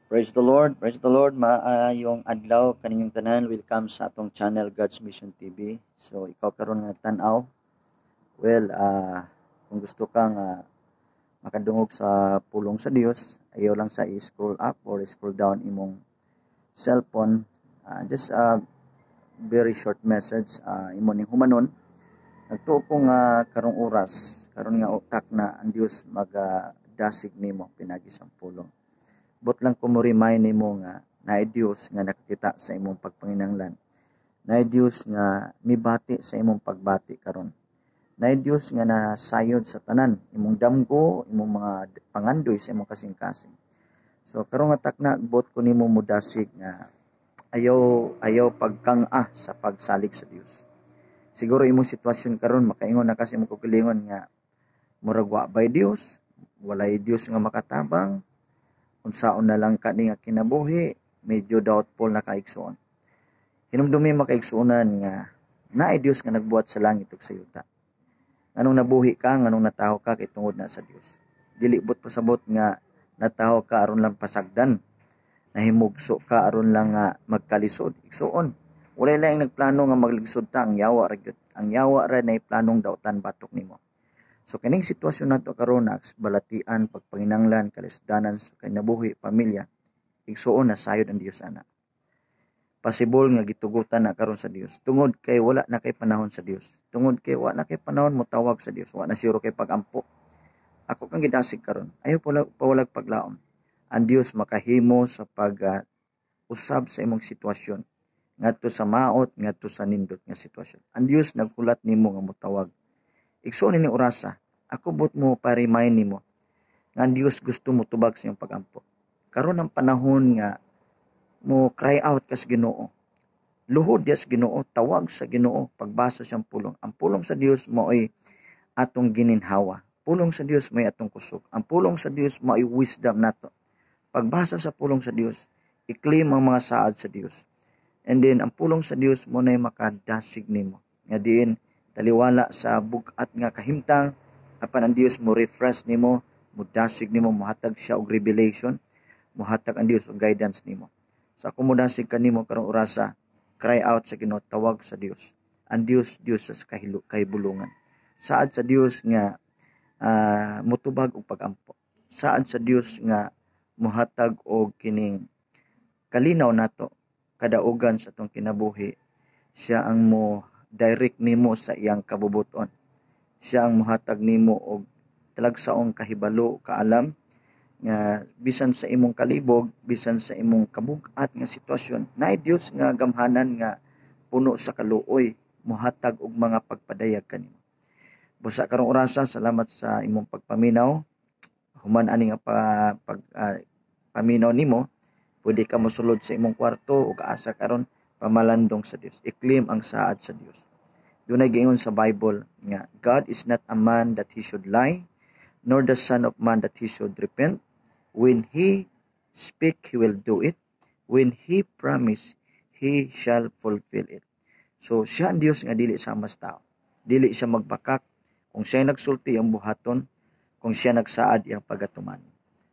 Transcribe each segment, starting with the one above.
Praise the Lord, maayong adlaw kaninyong tanan. Welcome sa atong channel God's Mission TV. So ikaw karon nga tan-aw. Well, kung gusto kang makadungog sa pulong sa Dios, ayaw lang sa i-scroll up or scroll down imong cellphone. Just a very short message imo ning humanon. Nagtuo ko nga karong oras, karon nga utak na ang Dios dasig nimo pinagi sang pulong. But lang ko mo remind nimo nga naay Dios nga nakakita sa imong pagpanginahanglan. Naay Dios nga mibati sa imong pagbati karon. Naay Dios nga nasayod sa tanan, imong damgo, imong mga pangandoy sa imong kasing-kasing. So karon nga takna bot ko nimo mudasig nga ayaw pagkang-a sa pagsalig sa Dios. Siguro imong sitwasyon karon makaingon na kasi mo kukilingon nga murag wa bay Dios, walay Dios nga makatabang. Unsaon na lang kani nga kinabuhi, medyo doubtful na kaigsoon. Hinumdumi makaigsuonan nga naay Dios nga nagbuhat sa langit ug sa yuta. Anong nabuhi ka, nganong nataho ka kay tungod na sa Dios. Dili but pasabot nga nataho ka aron lang pasagdan. Nahimugso ka aron lang nga magkalisod. Igsuon. Walay lang nagplano nga maglisod ta, ang yawa ra gyud. Ang yawa ra nay planong dautan batok nimo. So kining sitwasyon nato karon na balatian, pagpanginanglan, kalisdanan sa kinabuhi, pamilya, igsuon na sayod ang Dios ana. Possible nga gitugutan na karon sa Dios. Tungod kay wala na kay panahon sa Dios. Tungod kay wala na kay panahon mo tawag sa Dios. Wala na siro kay pagampo. Ako kang gidasig karon. Ayaw pawalag paglaom. Ang Dios makahimo sa usab sa imong sitwasyon. Ngadto sa maot, ngadto sa nindot nga sitwasyon. Ang Dios naghulat nimo nga motawag. Igsoon ni orasa, ako but mo pa-remind nimo nga ang Dios gusto mo tubag sa iyong pagampo. Karon ang panahon nga mo cry out kas Ginoo. Luhod sa Ginoo, tawag sa Ginoo, pagbasa siyang pulong. Ang pulong sa Dios mao'y atong gininhawa. Pulong sa Dios may atong kusog. Ang pulong sa Dios mao'y wisdom nato. Pagbasa sa pulong sa Dios, i-claim ang mga saad sa Dios. And then ang pulong sa Dios mo na'y makadasig nimo. Nga diin taliwala sa bugat nga kahimtang apan ang Dios mo refresh nimo, mudasig nimo, mohatag siya og revelation, mohatag ang Dios og guidance nimo. Sa ako mudasig kanimo karong orasa, cry out sa Ginoo, tawag sa Dios. Ang Dios sa kahibulungan. Saad sa Dios nga motubag og pagampo. Saad sa Dios nga mohatag og kining kalinaw nato kadaugan sa atong kinabuhi. Siya ang mo direct nimo sa iyang kabubuton. Siya ang mohatag nimo og talagsaong kahibalo, kaalam nga bisan sa imong kalibog, bisan sa imong kabugat nga sitwasyon, naay Dios nga gamhanan nga puno sa kaluoy, mohatag og mga pagpadayag kanimo. Busa karong orasa, salamat sa imong pagpaminaw. Human ani nga paminaw nimo, pwede ka mosulod sa imong kwarto ug asa karon pamalandong sa Dios. I-claim ang saad sa Dios. Dunay giingon sa Bible nga God is not a man that he should lie, nor the son of man that he should repent. When he speak, he will do it. When he promise, he shall fulfill it. So siya ang Dios nga dili sa mas tao. Dili siya magbakak. Kung siya nagsulti ang buhaton, kung siya nagsaad iyang pagatuman.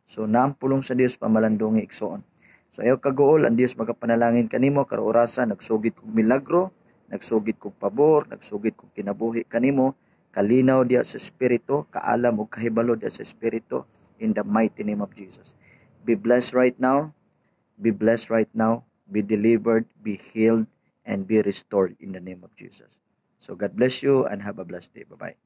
So naampulong sa Dios pamalandongi igsoon. So ayaw kagool, ang Dios magapanalangin kanimo karong orasa, nagsugid kog milagro, nagsugid kog pabor, nagsugid kog kinabuhi kanimo, kalinaw diya sa espiritu, kaalam ug kahibalo diya sa espiritu, in the mighty name of Jesus. Be blessed right now, be blessed right now, be delivered, be healed, and be restored in the name of Jesus. So God bless you and have a blessed day. Bye-bye.